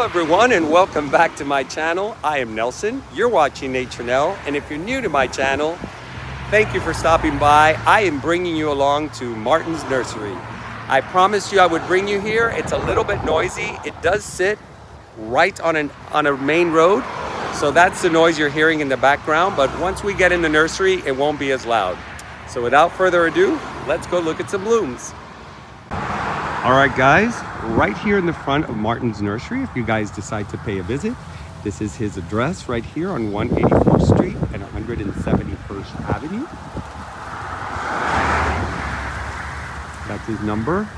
everyone, and welcome back to my channel. I am Nelson. You're watching Nature Nell, and if you're new to my channel, thank you for stopping by. I am bringing you along to Martin's Nursery. I promised you I would bring you here. It's a little bit noisy. It does sit right on a main road, so that's the noise you're hearing in the background. But once we get in the nursery, it won't be as loud. So without further ado, let's go look at some blooms. All right, guys, right here in the front of Martin's Nursery, if you guys decide to pay a visit, this is his address right here on 184th Street and 171st Avenue. That's his number.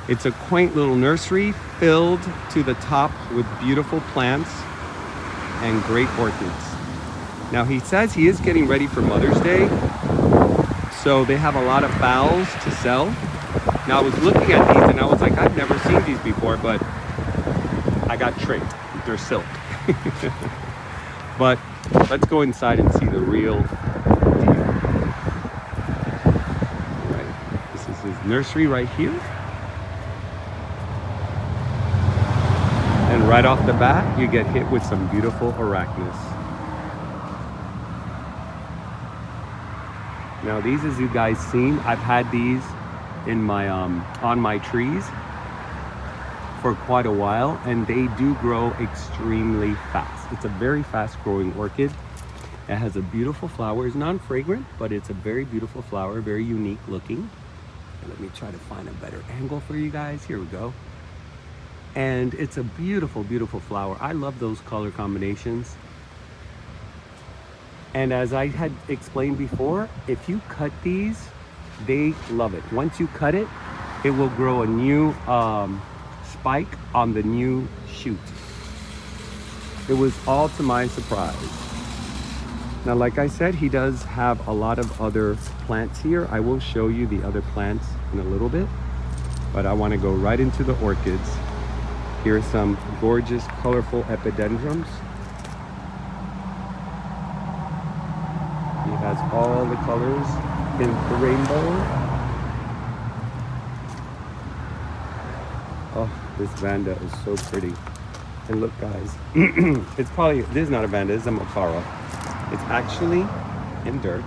It's a quaint little nursery filled to the top with beautiful plants and great orchids. Now, he says he is getting ready for Mother's Day, so they have a lot of phals to sell. Now, I was looking at these and I was like, I've never seen these before, but I got tricked. They're silk. But let's go inside and see the real deal. Right. This is his nursery right here. And right off the bat, you get hit with some beautiful arachnis. Now, these, as you guys seen, I've had these in my on my trees for quite a while, and they do grow extremely fast. It's a very fast growing orchid. It has a beautiful flower. It's non-fragrant, but it's a very beautiful flower, very unique looking. Let me try to find a better angle for you guys. Here we go. And it's a beautiful, beautiful flower. I love those color combinations. And as I had explained before, if you cut these, they love it. Once you cut it, it will grow a new spike on the new shoot. It was all to my surprise. Now, like I said, he does have a lot of other plants here. I will show you the other plants in a little bit, but I want to go right into the orchids. Here are some gorgeous, colorful epidendrums. He has all the colors in the rainbow. Oh, this Vanda is so pretty. And look, guys, it's probably, this is not a Vanda, it's a Mocara. It's actually in dirt.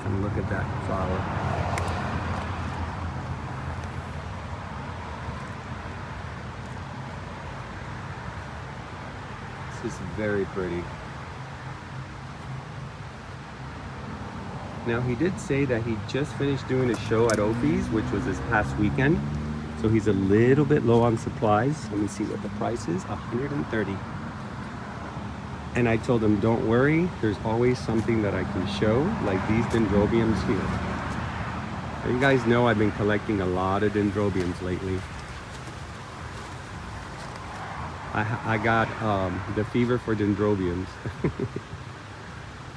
And look at that flower. This is very pretty. Now, he did say that he just finished doing a show at Opie's, which was this past weekend. So he's a little bit low on supplies. Let me see what the price is, $130. And I told him, don't worry, there's always something that I can show, like these dendrobiums here. So you guys know I've been collecting a lot of dendrobiums lately. I got the fever for dendrobiums.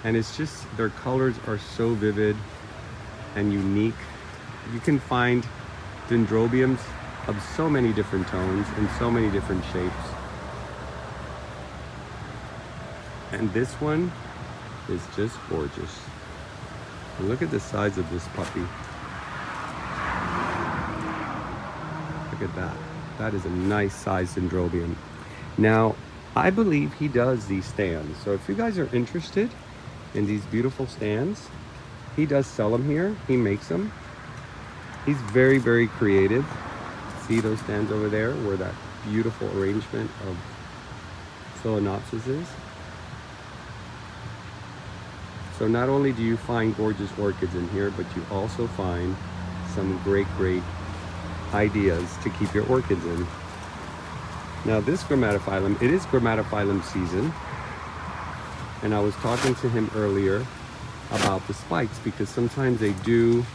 And it's just, their colors are so vivid and unique. You can find dendrobiums of so many different tones and so many different shapes. And this one is just gorgeous. And look at the size of this puppy. Look at that. That is a nice sized dendrobium. Now, I believe he does these stands. So if you guys are interested in these beautiful stands, he does sell them here. He makes them. He's very, very creative. See those stands over there where that beautiful arrangement of Phalaenopsis is? So not only do you find gorgeous orchids in here, but you also find some great, great ideas to keep your orchids in. Now, this grammatophyllum, it is grammatophyllum season. And I was talking to him earlier about the spikes, because sometimes they do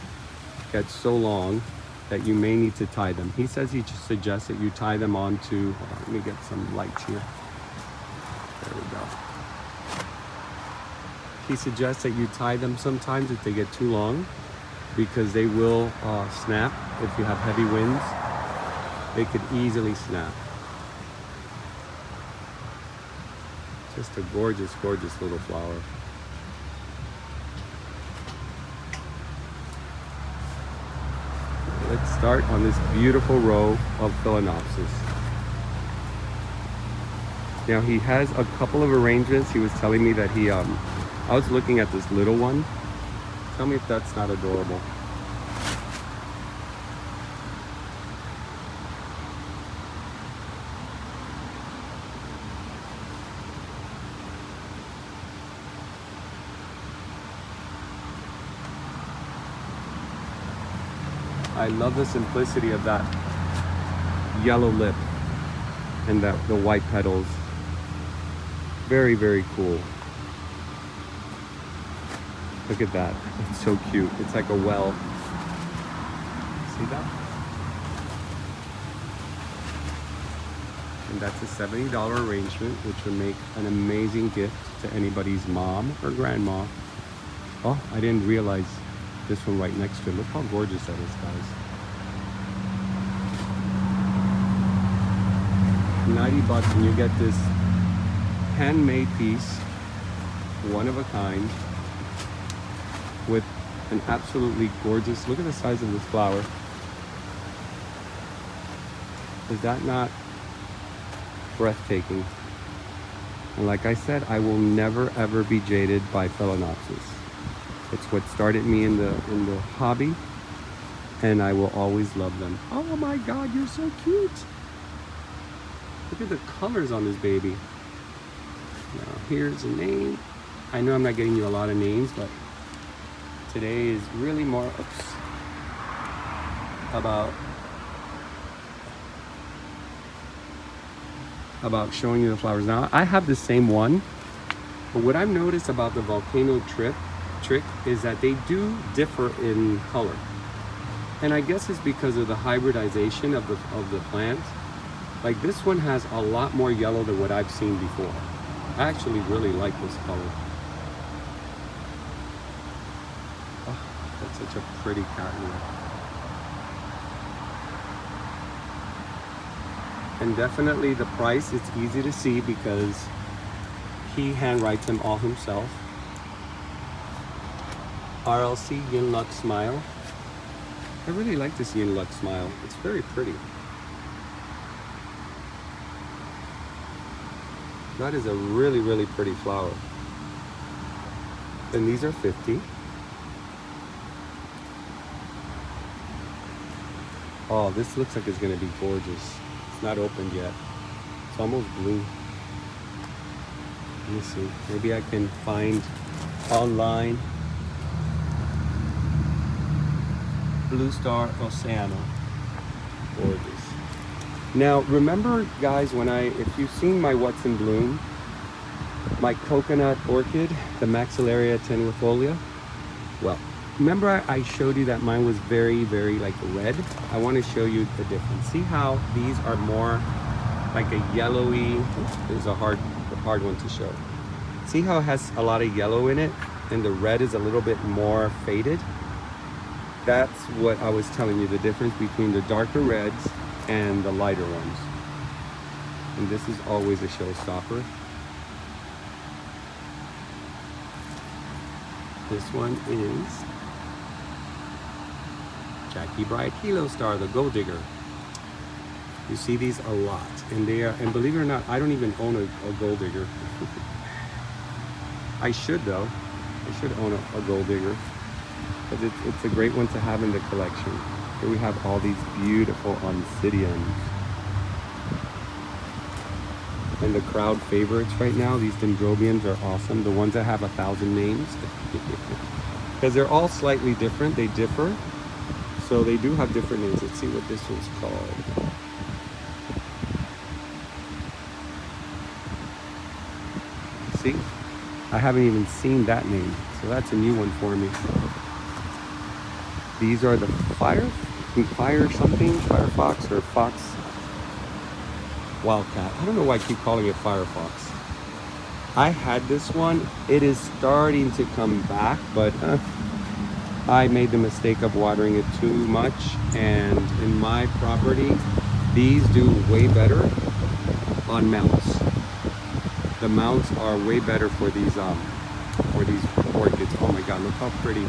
get so long that you may need to tie them. He says he just suggests that you tie them onto, let me get some lights here. There we go. He suggests that you tie them sometimes if they get too long, because they will snap. If you have heavy winds, they could easily snap. Just a gorgeous, gorgeous little flower. let's start on this beautiful row of Phalaenopsis. Now he has a couple of arrangements. He was telling me that I was looking at this little one. Tell me if that's not adorable. I love the simplicity of that yellow lip and the white petals. Very, very cool. Look at that. It's so cute. It's like a well. See that? And that's a $70 arrangement, which would make an amazing gift to anybody's mom or grandma. Oh, I didn't realize this one right next to it. Look how gorgeous that is, guys. 90 bucks and you get this handmade piece, one of a kind, with an absolutely gorgeous, look at the size of this flower. Is that not breathtaking? And like I said, I will never ever be jaded by Phalaenopsis. It's what started me in the hobby, and I will always love them. Oh my God, you're so cute. Look at the colors on this baby. Now here's a name. I know I'm not getting you a lot of names, but today is really more about showing you the flowers. Now I have the same one, but what I've noticed about the volcano trick is that they do differ in color, and I guess it's because of the hybridization of the plant. Like this one has a lot more yellow than what I've seen before. I actually really like this color. Oh, that's such a pretty catnip. And definitely the price, it's easy to see because he handwrites them all himself. RLC Yin Luck Smile. I really like this Yin Luck Smile. It's very pretty. That is a really, really pretty flower. And these are 50. Oh, this looks like it's gonna be gorgeous. It's not opened yet. It's almost blue. Let me see. Maybe I can find online. Blue Star Oceano. Gorgeous. Now, remember, guys, if you've seen my What's in Bloom, my coconut orchid, the Maxillaria tenuifolia, well, remember I showed you that mine was very, very like red? I want to show you the difference. See how these are more like a yellowy, this is a hard one to show. See how it has a lot of yellow in it and the red is a little bit more faded? That's what I was telling you, the difference between the darker reds and the lighter ones. And this is always a showstopper. This one is Jackie Bright Hilo Star, the Gold Digger. You see these a lot, and and believe it or not, I don't even own a Gold Digger. I should though. I should own a Gold Digger, but it's a great one to have in the collection. Here we have all these beautiful Oncidiums. And the crowd favorites right now, these Dendrobiums are awesome. The ones that have 1,000 names. Because they're all slightly different, they differ. So they do have different names. Let's see what this one's called. See? I haven't even seen that name. So that's a new one for me. These are the Firefox or Fox Wildcat. I don't know why I keep calling it Firefox. I had this one. It is starting to come back, but I made the mistake of watering it too much. And in my property, these do way better on mounts. The mounts are way better for these orchids. Oh my God, look how pretty.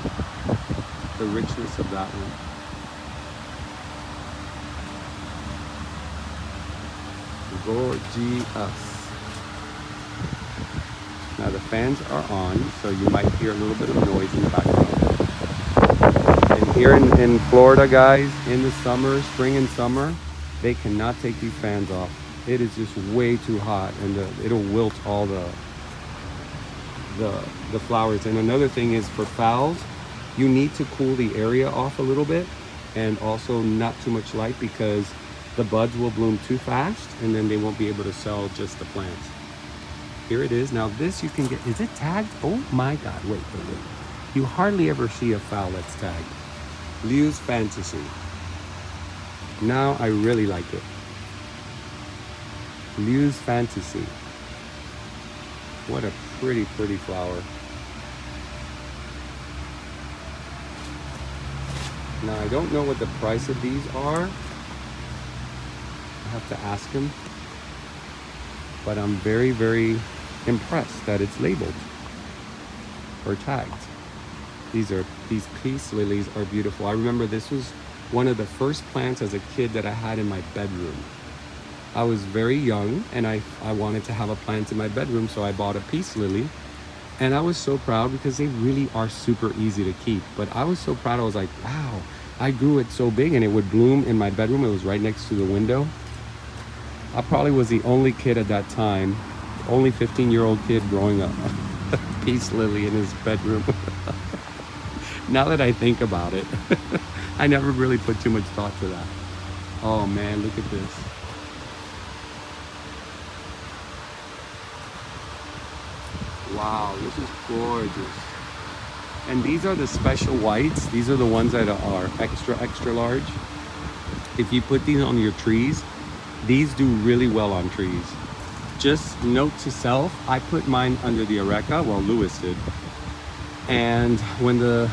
The richness of that one. Gorgeous. Now the fans are on, so you might hear a little bit of noise in the background. And here in Florida, guys, in the summer, spring and summer, they cannot take these fans off. It is just way too hot, and it'll wilt all the flowers. And another thing is, for phals, you need to cool the area off a little bit, and also not too much light, because the buds will bloom too fast and then they won't be able to sell just the plants. Here it is. Now this you can get, is it tagged? Oh my God, wait. You hardly ever see a phal that's tagged. Liu's Fantasy. Now I really like it. Liu's Fantasy. What a pretty flower. Now I don't know what the price of these are. I have to ask him. But I'm very impressed that it's labeled or tagged. These peace lilies are beautiful. I remember this was one of the first plants as a kid that I had in my bedroom. I was very young and I wanted to have a plant in my bedroom, so I bought a peace lily. And I was so proud because they really are super easy to keep. But I was so proud, I was like, wow, I grew it so big and it would bloom in my bedroom. It was right next to the window. I probably was the only kid at that time, only 15-year-old kid growing a peace lily in his bedroom. Now that I think about it, I never really put too much thought to that. Oh man, look at this. Wow, this is gorgeous. And these are the special whites. These are the ones that are extra large. If you put these on your trees, these do really well on trees. Just note to self, I put mine under the areca, well, Lewis did. And when the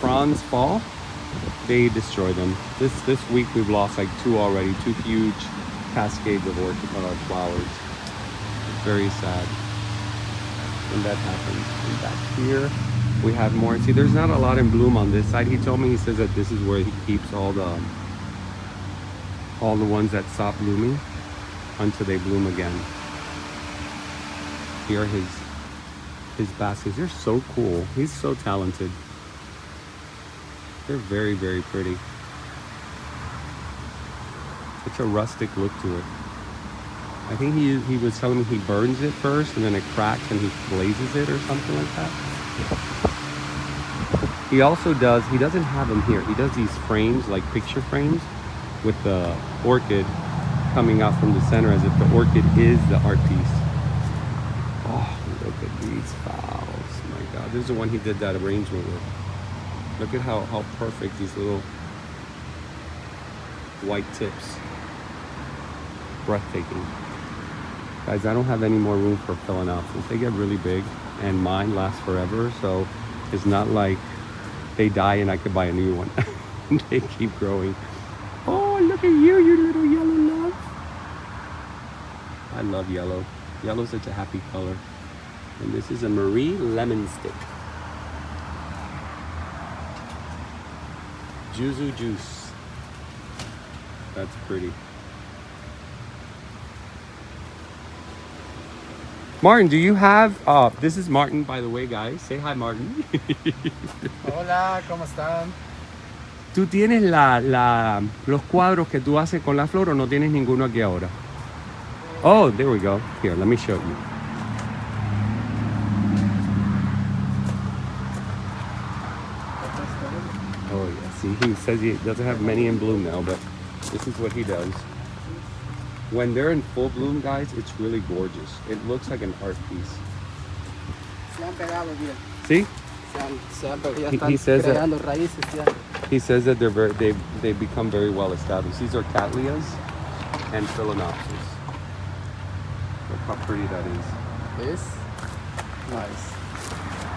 fronds fall, they destroy them. This week we've lost like two already, two huge cascades of flowers. It's very sad when that happens. And back here we have more. See, there's not a lot in bloom on this side. He told me, he says that this is where he keeps all the ones that stop blooming until they bloom again. Here are his baskets. They're so cool. He's so talented. They're very pretty. Such a rustic look to it. I think he was telling me he burns it first and then it cracks and he glazes it or something like that. He also does, he doesn't have them here, he does these frames, like picture frames, with the orchid coming out from the center as if the orchid is the art piece. Oh, look at these phals. My God, this is the one he did that arrangement with. Look at how perfect these little white tips. Breathtaking. Guys, I don't have any more room for Phalaenopsis. They get really big and mine lasts forever, so it's not like they die and I could buy a new one. They keep growing. Oh, look at you little yellow love. I love yellow. Yellow's such a happy color. And this is a Marie lemon stick. Juzu juice. That's pretty. Martin, do you have, this is Martin, by the way, guys. Say hi, Martin. Hola, ¿cómo están? ¿Tú tienes los cuadros que tú haces con la flor o no tienes ninguno aquí ahora? Oh, there we go. Here, let me show you. Oh, yeah. See, he says he doesn't have many in bloom now, but this is what he does. When they're in full bloom, guys, it's really gorgeous. It looks like an art piece. See? He says that they've become very well established. These are Cattleyas and Phalaenopsis. Look how pretty that is. This? Nice.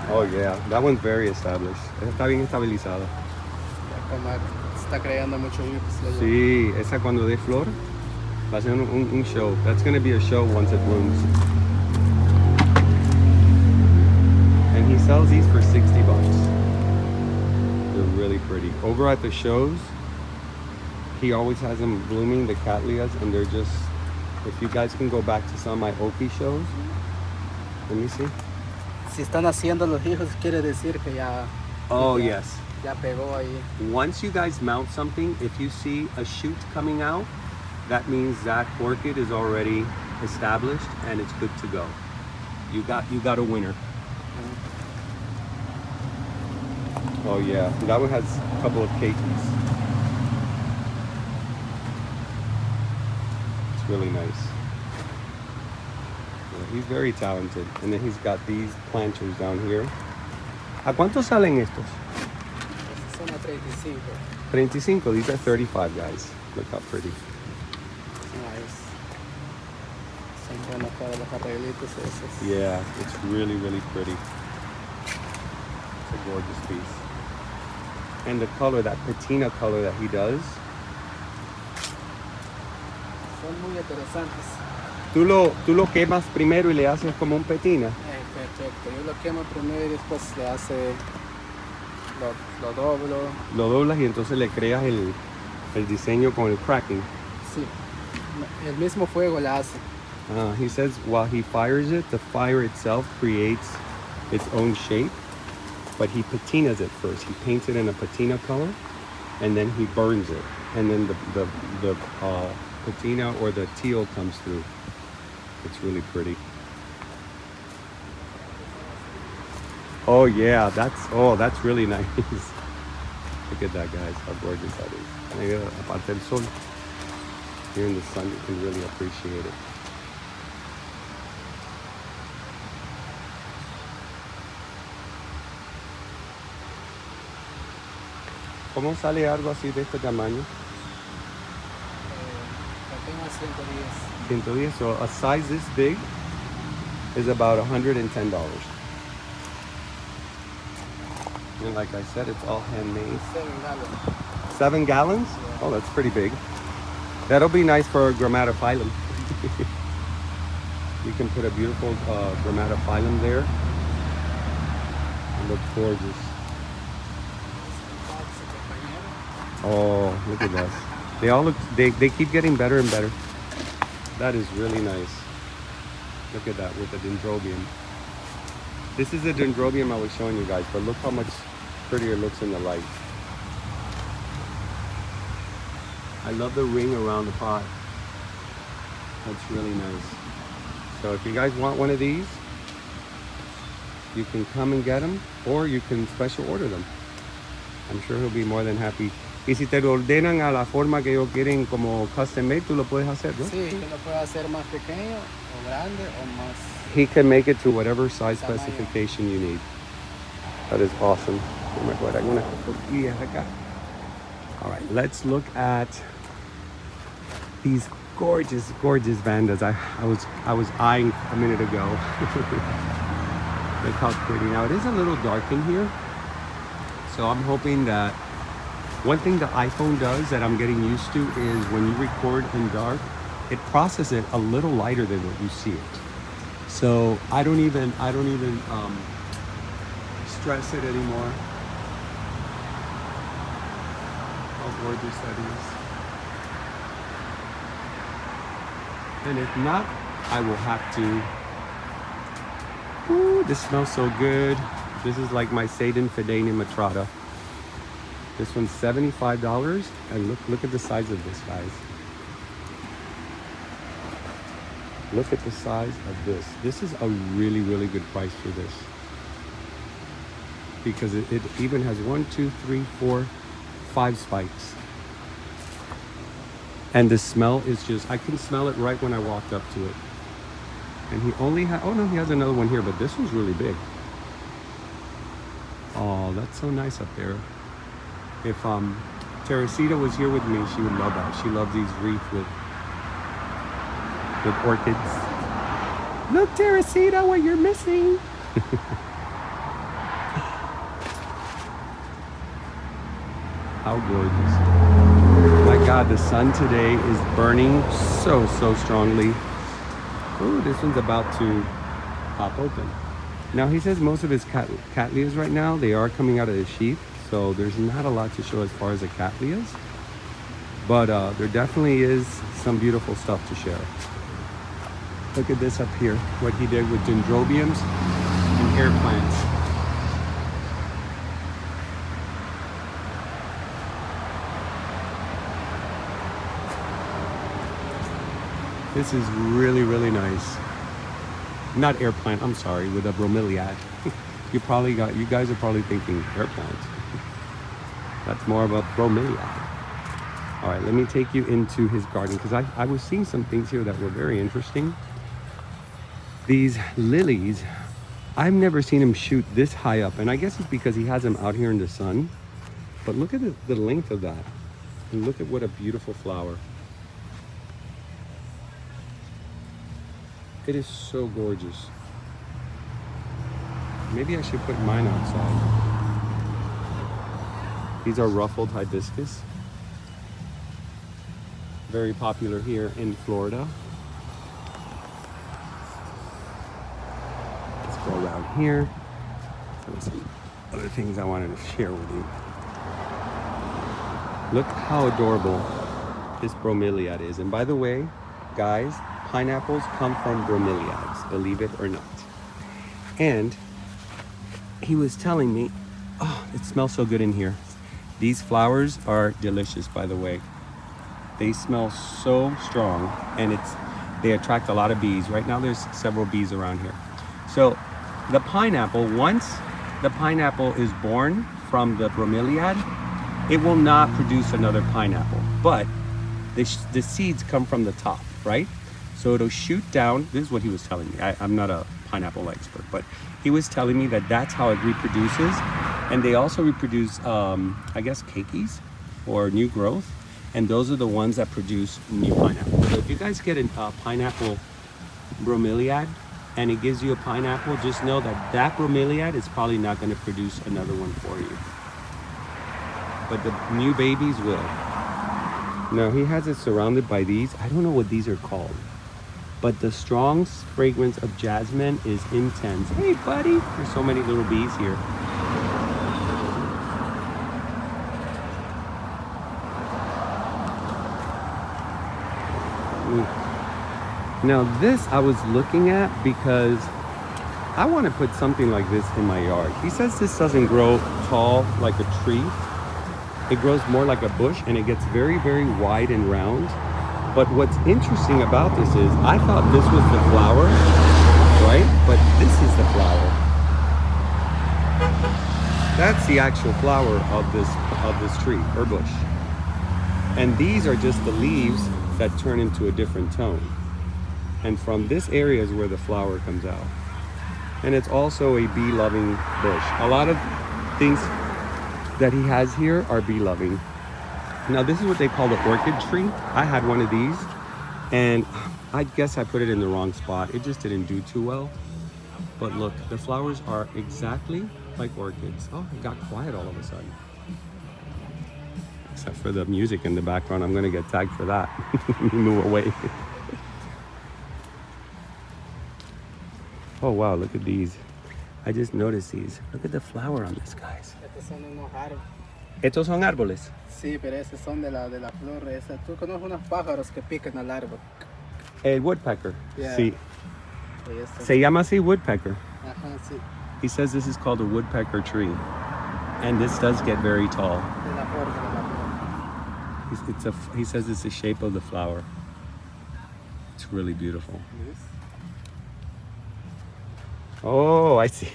Oh yeah, that one's very established. Está bien estabilizada. Está creando mucho virus. Sí, esa cuando dé flor va a ser un show. That's going to be a show once it blooms. And he sells these for $60. They're really pretty. Over at the shows, he always has them blooming, the Cattleyas, and they're just If you guys can go back to some of my Opie shows. Let me see. Si están haciendo los hijos, quiere decir que ya. Oh, ya, yes. Ya pegó ahí. Once you guys mount something, if you see a shoot coming out, that means that orchid is already established and it's good to go. You got a winner. Oh yeah, that one has a couple of cakeys. It's really nice. Yeah, he's very talented. And then he's got these planters down here. ¿A cuánto salen estos? Estos son a 35. 35. These are 35, guys. Look how pretty. Nice. Son buenos para los arreglitos esos. Yeah, it's really, really pretty. It's a gorgeous piece. And the color, that patina color that he does. Son muy interesantes. Tú lo quemas primero y le haces como un patina. Perfecto. Yo lo quemo primero y después le hace. Lo doblo. Lo doblas y entonces le creas el diseño con el cracking. Sí. El mismo fuego la hace. He says while he fires it, the fire itself creates its own shape, but he patinas it first. He paints it in a patina color, and then he burns it, and then the patina or the teal comes through. It's really pretty. Oh yeah, that's really nice. Look at that, guys, how gorgeous that is. Aparte del sol, here in the sun, you can really appreciate it. ¿Cómo sale algo así de este tamaño? Lo tengo a 110. 110. So a size this big is about $110. And like I said, it's all handmade. 7 gallons. 7 gallons? Yeah. Oh, that's pretty big. That'll be nice for a grammatophyllum. You can put a beautiful grammatophyllum there. It looks gorgeous. Oh, look at that. They all look, they keep getting better and better. That is really nice. Look at that with the dendrobium. This is the dendrobium I was showing you guys, but look how much prettier it looks in the light. I love the ring around the pot. That's really nice. So if you guys want one of these, you can come and get them, or you can special order them. I'm sure he'll be more than happy. Y si te lo ordenan a la forma que ellos quieren como custom made, tú lo puedes hacer, ¿no? Sí, que lo puede hacer más pequeño o grande o más. He can make it to whatever size Tamaño. specification you need. That is awesome. All right, let's look at these gorgeous, gorgeous Vandas. I was eyeing a minute ago. Look how pretty. Now it is a little dark in here, so I'm hoping that one thing the iPhone does that I'm getting used to is when you record in dark, it processes it a little lighter than what you see it. So I don't even stress it anymore. How gorgeous that is. And if not, I will have to. Ooh, this smells so good. This is like my Satan Fideni Matrata. This one's $75, and look at the size of this, guys. Look at the size of this. This is a really, really good price for this. Because it even has 1, 2, 3, 4, 5 spikes. And the smell is just, I can smell it right when I walked up to it. And he only had, oh no, he has another one here, but this one's really big. Oh, that's so nice up there. If Teresita was here with me, she would love that. She loves these wreaths with orchids. Look, Teresita, what you're missing. How gorgeous. My God, the sun today is burning so strongly. Ooh, this one's about to pop open. Now, he says most of his cattleyas right now, they are coming out of the sheath. So there's not a lot to show as far as the cattleyas. But there definitely is some beautiful stuff to share. Look at this up here, what he did with dendrobiums and air plants. This is really, really nice. Not air plant, I'm sorry, with a bromeliad. You guys are probably thinking air plant. That's more of a bromeliad. All right, let me take you into his garden because I was seeing some things here that were very interesting. These lilies, I've never seen him shoot this high up, and I guess it's because he has them out here in the sun. But look at the length of that. And look at what a beautiful flower. It is so gorgeous. Maybe I should put mine outside. These are ruffled hibiscus. Very popular here in Florida. Let's go around here. There were some other things I wanted to share with you. Look how adorable this bromeliad is. And by the way, guys, pineapples come from bromeliads, believe it or not. And he was telling me, oh, it smells so good in here. These flowers are delicious, by the way. They smell so strong, and they attract a lot of bees. Right now there's several bees around here. So the pineapple, once the pineapple is born from the bromeliad, it will not produce another pineapple. But the seeds come from the top, right? So it'll shoot down. This is what he was telling me. I'm not a pineapple expert, but he was telling me that that's how it reproduces. And they also reproduce, I guess, keikis or new growth. And those are the ones that produce new pineapple. So if you guys get a pineapple bromeliad and it gives you a pineapple, just know that that bromeliad is probably not going to produce another one for you. But the new babies will. Now he has it surrounded by these. I don't know what these are called. But the strong fragrance of jasmine is intense. Hey, buddy. There's so many little bees here. Now this I was looking at because I want to put something like this in my yard. He says this doesn't grow tall like a tree. It grows more like a bush, and it gets very, very wide and round. But what's interesting about this is I thought this was the flower, right? But this is the flower. That's the actual flower of this tree or bush. And these are just the leaves that turn into a different tone. And from this area is where the flower comes out. And it's also a bee-loving bush. A lot of things that he has here are bee-loving. Now this is what they call the orchid tree. I had one of these, and I guess I put it in the wrong spot. It just didn't do too well. But look, the flowers are exactly like orchids. Oh, it got quiet all of a sudden. Except for the music in the background. I'm gonna get tagged for that. Let me move away. Oh wow, look at these. I just noticed these. Look at the flower on this, guys. Estos son unos árboles. Estos son árboles. Sí, pero esos son de la flor esa. Tú conoces unos pájaros que pican al árbol. El woodpecker. Yeah. Sí. Sí, Se llama así woodpecker. ajá, sí. He says this is called a woodpecker tree. And this does get very tall. De la forma de la flor. He says it's the shape of the flower. It's really beautiful. Yes. Oh, I see.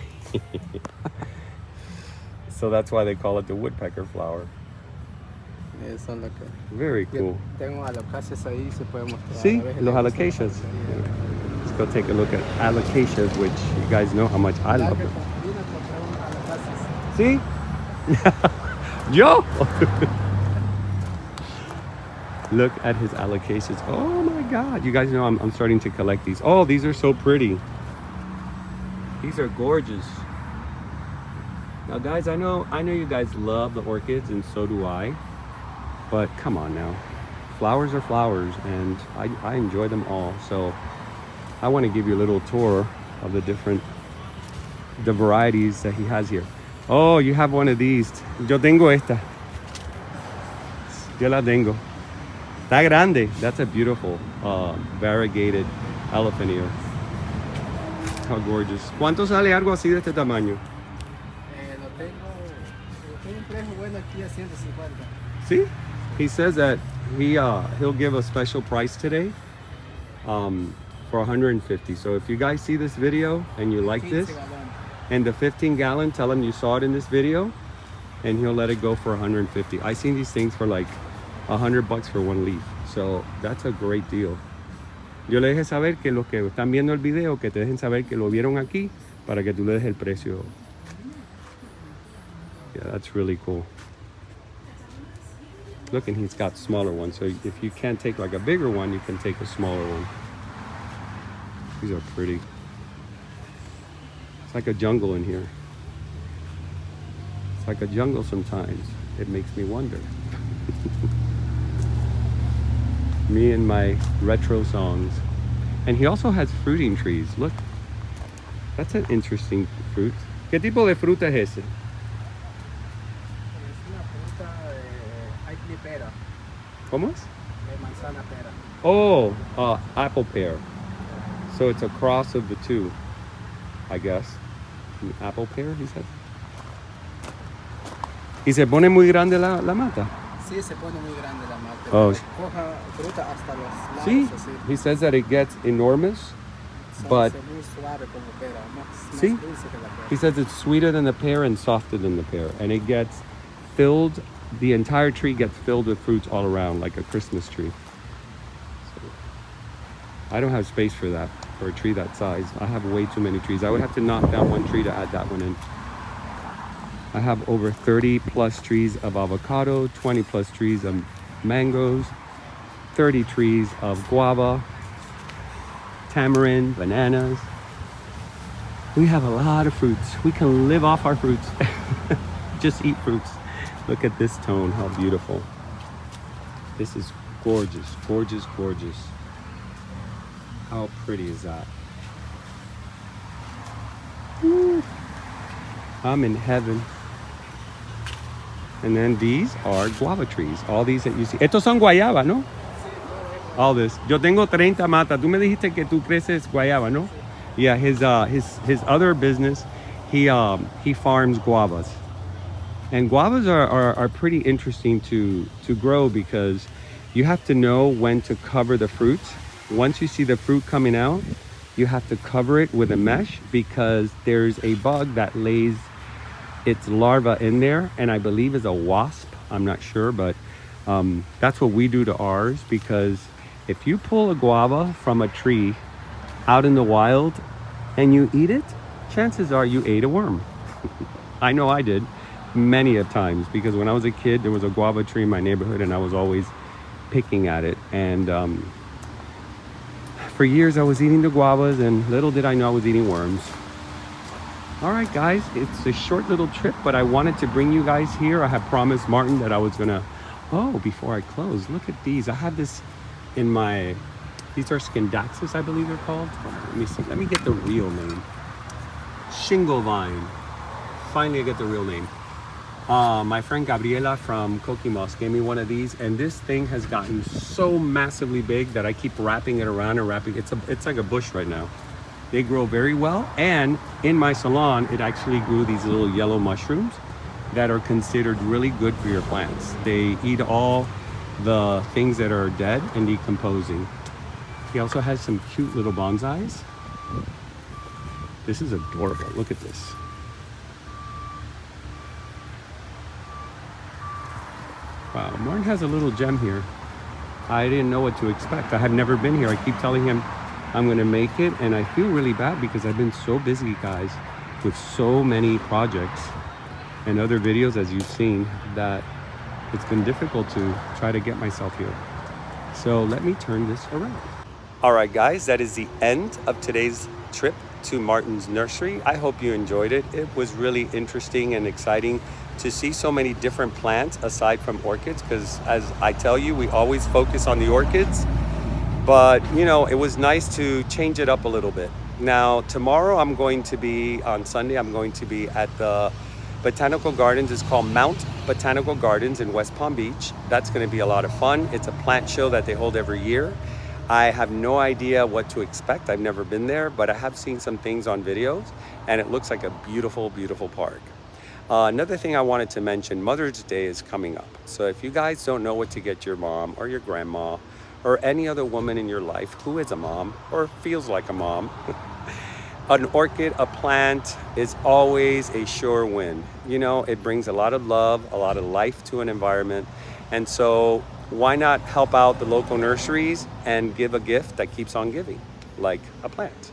So that's why they call it the woodpecker flower. Eso es lo que... Very cool. Tengo alocasias ahí, se puede mostrar. See, A veces los le gusta alocasias. bastante, yeah. Let's go take a look at alocasias, which you guys know how much I love them. Vine a comprar unas alocasias. See? Yo! Look at his alocasias. Oh my God. You guys know I'm starting to collect these. Oh, these are so pretty. These are gorgeous. Now guys, I know you guys love the orchids, and so do I. But come on now. Flowers are flowers, and I enjoy them all. So I want to give you a little tour of the varieties that he has here. Oh, you have one of these. Yo tengo esta. Yo la tengo. Está grande. That's a beautiful variegated elephant ear. How gorgeous. ¿Cuánto sale algo así de este tamaño? Lo tengo un precio bueno aquí a 150. See? He says that he'll give a special price today for 150. So if you guys see this video and you like this, 15 galones. and the 15-gallon, tell him you saw it in this video, and he'll let it go for 150. I seen these things for like $100 for one leaf. So that's a great deal. Yo le dejé saber que los que están viendo el video, que te dejen saber que lo vieron aquí para que tú le des el precio. Yeah, that's really cool. Look, and he's got smaller ones. So if you can't take like a bigger one, you can take a smaller one. These are pretty. It's like a jungle in here. It's like a jungle sometimes. It makes me wonder. Me and my retro songs. And he also has fruiting trees. Look, that's an interesting fruit. ¿Qué tipo de fruta es ese? Es una fruta de pera, ¿Cómo es? de manzana pera. Oh, apple pear. So it's a cross of the two, I guess. An apple pear, he said. ¿Y se pone muy grande la mata? Sí, se pone muy grande la mata. Oh. Coja fruta hasta los lados, See, así. he says that it gets enormous, but Muy suave como pera, más See? dulce que la pera. he says it's sweeter than the pear and softer than the pear. And it gets filled, the entire tree gets filled with fruits all around, like a Christmas tree. So, I don't have space for that, for a tree that size. I have way too many trees. I would have to knock down one tree to add that one in. I have over 30 plus trees of avocado, 20 plus trees of mangoes, 30 trees of guava, tamarind, bananas. We have a lot of fruits. We can live off our fruits. Just eat fruits. Look at this tone, how beautiful. This is gorgeous, gorgeous, gorgeous. How pretty is that? Woo. I'm in heaven. And then these are guava trees. All these that you see. Estos son guayaba, ¿no? All this. Yo tengo 30 matas. Tú me dijiste que tú creces guayaba, ¿no? Yeah, his other business, he farms guavas. And guavas are pretty interesting to grow because you have to know when to cover the fruit. Once you see the fruit coming out, you have to cover it with a mesh because there's a bug that lays its larva in there, and I believe is a wasp. I'm not sure, but that's what we do to ours, because if you pull a guava from a tree out in the wild and you eat it, chances are you ate a worm. I know I did many a times, because when I was a kid, there was a guava tree in my neighborhood and I was always picking at it. And for years I was eating the guavas, and little did I know I was eating worms. All right, guys, it's a short little trip, but I wanted to bring you guys here. I had promised Martin that I was gonna, before I close, look at these. I have this in my, these are Skindaxis, I believe they're called. Let me see, let me get the real name. Shingle vine. Finally, I get the real name. My friend Gabriela from Cookie Moss gave me one of these, and this thing has gotten so massively big that I keep wrapping it around and wrapping. It's like a bush right now. They grow very well, and in my salon, it actually grew these little yellow mushrooms that are considered really good for your plants. They eat all the things that are dead and decomposing. He also has some cute little bonsais. This is adorable. Look at this. Wow, Martin has a little gem here. I didn't know what to expect. I have never been here. I keep telling him I'm gonna make it, and I feel really bad because I've been so busy, guys, with so many projects and other videos, as you've seen, that it's been difficult to try to get myself here. So let me turn this around. All right, guys, that is the end of today's trip to Martin's Nursery. I hope you enjoyed it. It was really interesting and exciting to see so many different plants aside from orchids, because as I tell you, we always focus on the orchids. But, you know, it was nice to change it up a little bit. Now, tomorrow on Sunday, I'm going to be at the Botanical Gardens. It's called Mount Botanical Gardens in West Palm Beach. That's going to be a lot of fun. It's a plant show that they hold every year. I have no idea what to expect. I've never been there, but I have seen some things on videos, and it looks like a beautiful, beautiful park. Another thing I wanted to mention, Mother's Day is coming up. So if you guys don't know what to get your mom or your grandma or any other woman in your life who is a mom or feels like a mom, an orchid, a plant is always a sure win. You know, it brings a lot of love, a lot of life to an environment. And so why not help out the local nurseries and give a gift that keeps on giving, like a plant?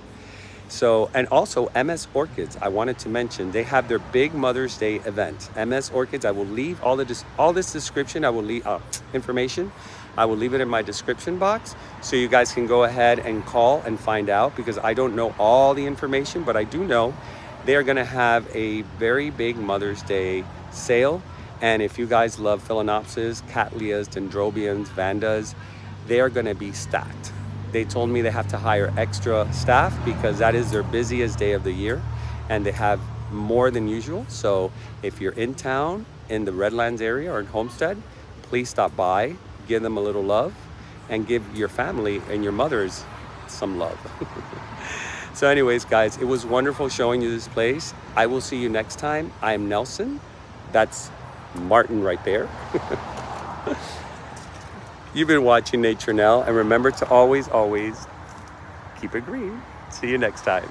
So, and also MS Orchids, I wanted to mention, they have their big Mother's Day event. MS Orchids, I will leave all this description, I will leave information. I will leave it in my description box so you guys can go ahead and call and find out, because I don't know all the information, but I do know they are gonna have a very big Mother's Day sale. And if you guys love Phalaenopsis, Cattleyas, Dendrobiums, Vandas, they are gonna be stacked. They told me they have to hire extra staff because that is their busiest day of the year, and they have more than usual. So if you're in town, in the Redlands area or in Homestead, please stop by, give them a little love, and give your family and your mothers some love. So anyways, guys, it was wonderful showing you this place. I will see you next time. I am Nelson. That's Martin right there. You've been watching Nature Nell, and remember to always, always keep it green. See you next time.